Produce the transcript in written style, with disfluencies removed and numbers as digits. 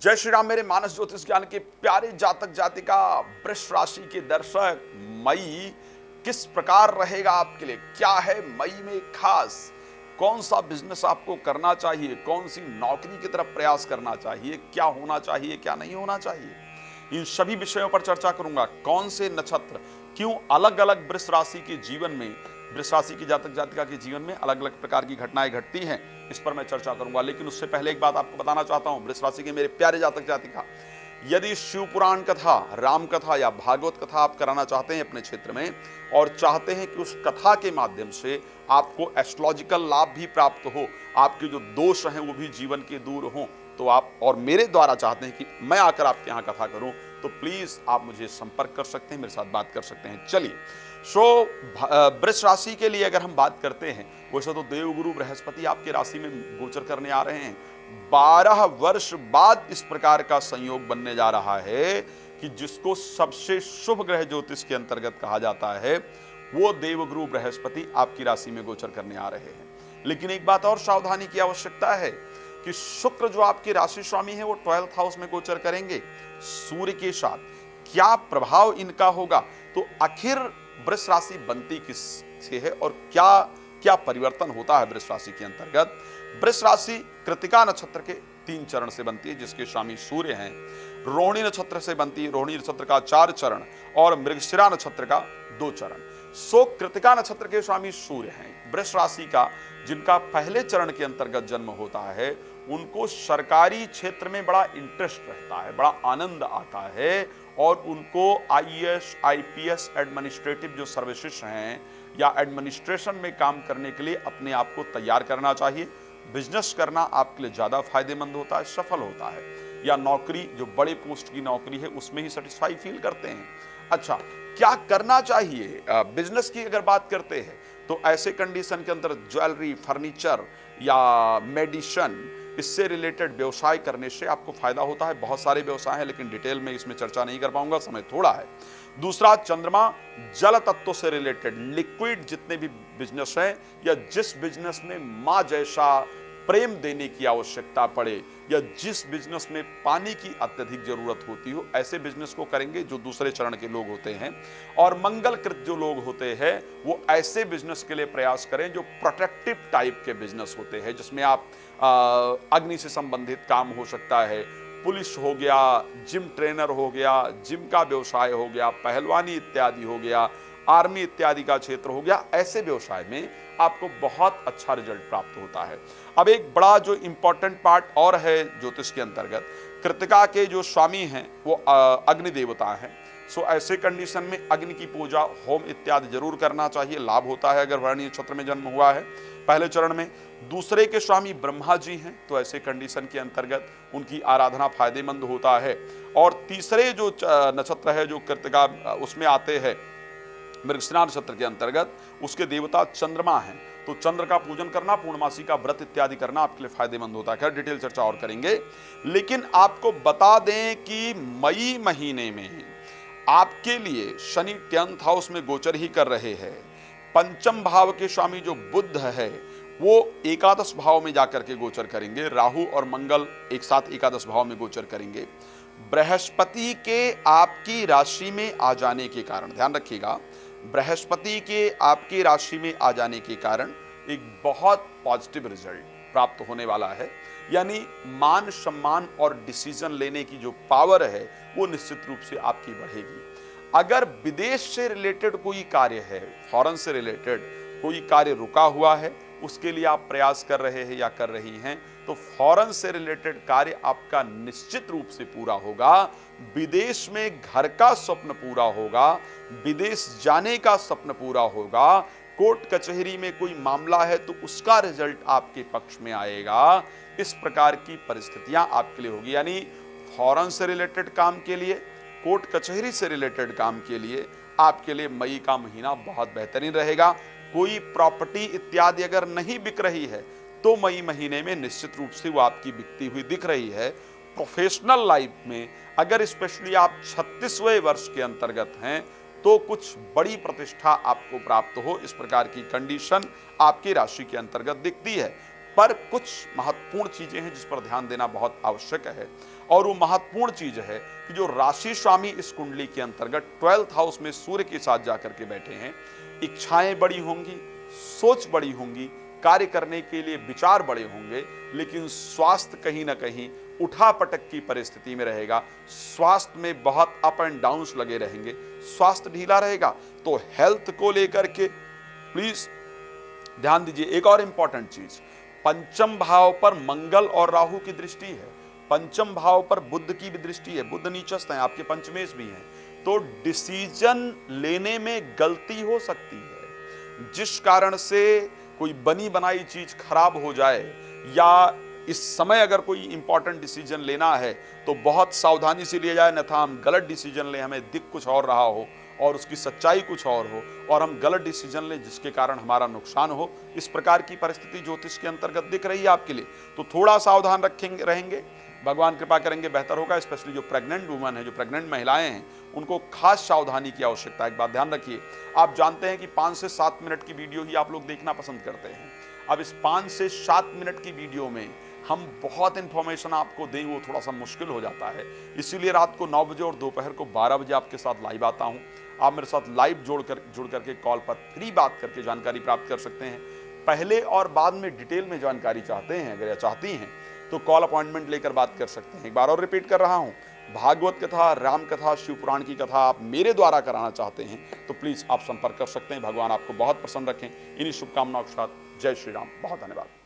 जय श्री राम मेरे मानस ज्योतिष ज्ञान के प्यारे जातक जातिका वृष राशि के दर्शक। मई किस प्रकार रहेगा आपके लिए, क्या है मई में खास, कौन सा बिजनेस आपको करना चाहिए, कौन सी नौकरी की तरफ प्रयास करना चाहिए, क्या होना चाहिए क्या नहीं होना चाहिए, इन सभी विषयों पर चर्चा करूंगा। कौन से नक्षत्र क्यों अलग अलग वृष राशि के जीवन में, वृष राशि की जातक जातिका के जीवन में अलग अलग प्रकार की घटनाएं घटती हैं, इस पर मैं चर्चा करूंगा। लेकिन उससे पहले एक बात आपको बताना चाहता हूं, वृष राशि के मेरे प्यारे जातक जातिका, यदि शिव पुराण कथा, राम कथा या भागवत कथा आप कराना चाहते हैं अपने क्षेत्र में और चाहते हैं कि उस कथा के माध्यम से आपको एस्ट्रोलॉजिकल लाभ भी प्राप्त हो, आपके जो दोष हैं वो भी जीवन के दूर हों, तो आप और मेरे द्वारा चाहते हैं कि मैं आकर आपके यहाँ कथा करूं, तो प्लीज आप मुझे संपर्क कर सकते हैं, मेरे साथ बात कर सकते हैं। चलिए, वृष राशि के लिए अगर हम बात करते हैं, वैसे तो देवगुरु बृहस्पति आपके राशि में गोचर करने आ रहे हैं। 12 वर्ष बाद इस प्रकार का संयोग बनने जा रहा है कि जिसको सबसे शुभ ग्रह ज्योतिष के अंतर्गत कहा जाता है, वो देवगुरु बृहस्पति आपकी राशि में गोचर करने आ रहे हैं। लेकिन एक बात और सावधानी की आवश्यकता है कि शुक्र जो आपके राशि स्वामी है वो 12th हाउस में गोचर करेंगे सूर्य के साथ। क्या प्रभाव इनका होगा, तो आखिर वृष राशि बनती किस से है और क्या क्या परिवर्तन होता है वृष राशि के अंतर्गत। वृष राशि कृतिका नक्षत्र के 3 चरण से बनती है, जिसके स्वामी सूर्य हैं। रोहिणी नक्षत्र से बनती है, रोहिणी नक्षत्र का 4 चरण और मृगशिरा नक्षत्र का 2 चरण। कृतिका नक्षत्र के स्वामी सूर्य हैं। वृष राशि का जिनका पहले चरण के अंतर्गत जन्म होता है, उनको सरकारी क्षेत्र में बड़ा इंटरेस्ट रहता है, बड़ा आनंद आता है और उनको आईएएस, आईपीएस, एडमिनिस्ट्रेटिव जो सर्विसेज हैं या एडमिनिस्ट्रेशन में काम करने के लिए अपने आप को तैयार करना चाहिए। बिजनेस करना आपके लिए ज्यादा फायदेमंद होता है, सफल होता है, या नौकरी जो बड़े पोस्ट की नौकरी है उसमें ही सेटिस्फाई फील करते हैं। अच्छा, क्या करना चाहिए बिजनेस की अगर बात करते हैं, तो ऐसे कंडीशन के अंदर ज्वेलरी, फर्नीचर या मेडिसिन, इससे रिलेटेड व्यवसाय करने से आपको फायदा होता है। बहुत सारे व्यवसाय हैं, लेकिन डिटेल में इसमें चर्चा नहीं कर पाऊंगा, समय थोड़ा है। दूसरा, चंद्रमा जल तत्व से रिलेटेड लिक्विड जितने भी बिजनेस हैं या जिस बिजनेस में मां जैसा प्रेम देने की आवश्यकता पड़े या जिस बिजनेस में पानी की अत्यधिक जरूरत होती हो, ऐसे बिजनेस को करेंगे जो दूसरे चरण के लोग होते हैं। और मंगलकृत जो लोग होते हैं वो ऐसे बिजनेस के लिए प्रयास करें जो प्रोटेक्टिव टाइप के बिजनेस होते हैं, जिसमें आप अग्नि से संबंधित काम हो सकता है, पुलिस हो गया, जिम ट्रेनर हो गया, जिम का व्यवसाय हो गया, पहलवानी इत्यादि हो गया, आर्मी इत्यादि का क्षेत्र हो गया। ऐसे व्यवसाय में आपको बहुत अच्छा रिजल्ट प्राप्त होता है। अब एक बड़ा जो इंपॉर्टेंट पार्ट और है ज्योतिष के अंतर्गत, कृतिका के जो स्वामी हैं वो अग्नि देवता हैं। सो ऐसे कंडीशन में अग्नि की पूजा, होम इत्यादि जरूर करना चाहिए, लाभ होता है अगर वर्णी नक्षत्र में जन्म हुआ है पहले चरण में। दूसरे के स्वामी ब्रह्मा जी हैं, तो ऐसे कंडीशन के अंतर्गत उनकी आराधना फायदेमंद होता है। और तीसरे जो नक्षत्र है जो कृतिका, उसमें आते हैं मृगशिरा नक्षत्र के अंतर्गत, उसके देवता चंद्रमा हैं, तो चंद्र का पूजन करना, पूर्णमासी का व्रत इत्यादि करना आपके लिए फायदेमंद होता है। खैर डिटेल चर्चा और करेंगे, लेकिन आपको बता दें कि मई महीने में आपके लिए शनि 10th हाउस में गोचर ही कर रहे हैं। पंचम भाव के स्वामी जो बुध है वो एकादश भाव में जाकर के गोचर करेंगे। राहु और मंगल एक साथ एकादश भाव में गोचर करेंगे। बृहस्पति के आपकी राशि में आ जाने के कारण, ध्यान रखिएगा, बृहस्पति के आपकी राशि में आ जाने के कारण एक बहुत पॉजिटिव रिजल्ट प्राप्त होने वाला है। यानी मान सम्मान और डिसीजन लेने की जो पावर है वो निश्चित रूप से आपकी बढ़ेगी। अगर विदेश से रिलेटेड कोई कार्य है, फॉरेन से रिलेटेड कोई कार्य रुका हुआ है, उसके लिए आप प्रयास कर रहे हैं या कर रही हैं, तो फॉरेन से रिलेटेड कार्य आपका निश्चित रूप से पूरा होगा। विदेश में घर का स्वप्न पूरा होगा, विदेश जाने का स्वप्न पूरा होगा। कोर्ट कचहरी में कोई मामला है तो उसका रिजल्ट आपके पक्ष में आएगा। इस प्रकार की परिस्थितियां आपके लिए होगी। यानी फॉरेन से रिलेटेड काम के लिए, कोर्ट कचहरी से रिलेटेड काम के लिए आपके लिए मई का महीना बहुत बेहतरीन रहेगा। कोई प्रॉपर्टी इत्यादि अगर नहीं बिक रही है तो मई महीने में निश्चित रूप से वो आपकी बिकती हुई दिख रही है। प्रोफेशनल लाइफ में अगर स्पेशली आप 36वें वर्ष के अंतर्गत हैं तो कुछ बड़ी प्रतिष्ठा आपको प्राप्त हो, इस प्रकार की कंडीशन आपकी राशि के अंतर्गत दिखती है। पर कुछ महत्वपूर्ण चीजें हैं जिस पर ध्यान देना बहुत आवश्यक है। और वो महत्वपूर्ण चीज है कि जो राशि स्वामी इस कुंडली के अंतर्गत 12th हाउस में सूर्य के साथ जाकर के बैठे हैं, इच्छाएं बड़ी होंगी, सोच बड़ी होंगी, कार्य करने के लिए विचार बड़े होंगे, लेकिन स्वास्थ्य कहीं ना कहीं उठापटक की परिस्थिति में रहेगा। स्वास्थ्य में बहुत अप एंड डाउन्स लगे रहेंगे, स्वास्थ्य ढीला रहेगा। तो हेल्थ को लेकर के प्लीज ध्यान दीजिए। एक और इंपॉर्टेंट चीज, पंचम भाव पर मंगल और राहु की दृष्टि है, पंचम भाव पर बुध की भी दृष्टि है, बुध नीचस्थ है, आपके पंचमेश भी हैं। तो डिसीजन लेने में गलती हो सकती है, जिस कारण से कोई बनी बनाई चीज खराब हो जाए, या इस समय अगर कोई इंपॉर्टेंट डिसीजन लेना है तो बहुत सावधानी से लिया जाए, अन्यथा हम गलत डिसीजन लें, हमें दिख कुछ और रहा हो और उसकी सच्चाई कुछ और हो और हम गलत डिसीजन लें जिसके कारण हमारा नुकसान हो। इस प्रकार की परिस्थिति ज्योतिष के अंतर्गत दिख रही है आपके लिए, तो थोड़ा सावधान रहेंगे, भगवान कृपा करेंगे बेहतर होगा। स्पेशली जो प्रेग्नेंट वुमन है, जो प्रेग्नेंट महिलाएं हैं, उनको खास सावधानी की आवश्यकता है। एक बात ध्यान रखिए, आप जानते हैं कि 5 से 7 मिनट की वीडियो ही आप लोग देखना पसंद करते हैं। अब इस 5 से 7 मिनट की वीडियो में हम बहुत इंफॉर्मेशन आपको दें वो थोड़ा सा मुश्किल हो जाता है। इसीलिए रात को 9 बजे और दोपहर को 12 बजे आपके साथ लाइव आता हूं। आप मेरे साथ लाइव जुड़ करके कॉल पर फ्री बात करके जानकारी प्राप्त कर सकते हैं। पहले और बाद में डिटेल में जानकारी चाहते हैं अगर या चाहती हैं तो कॉल अपॉइंटमेंट लेकर बात कर सकते हैं। एक बार और रिपीट कर रहा हूं, भागवत कथा, राम कथा, शिव पुराण की कथा आप मेरे द्वारा कराना चाहते हैं तो प्लीज आप संपर्क कर सकते हैं। भगवान आपको बहुत प्रसन्न रखें। इन्हीं शुभकामनाओं के साथ जय श्री राम। बहुत धन्यवाद।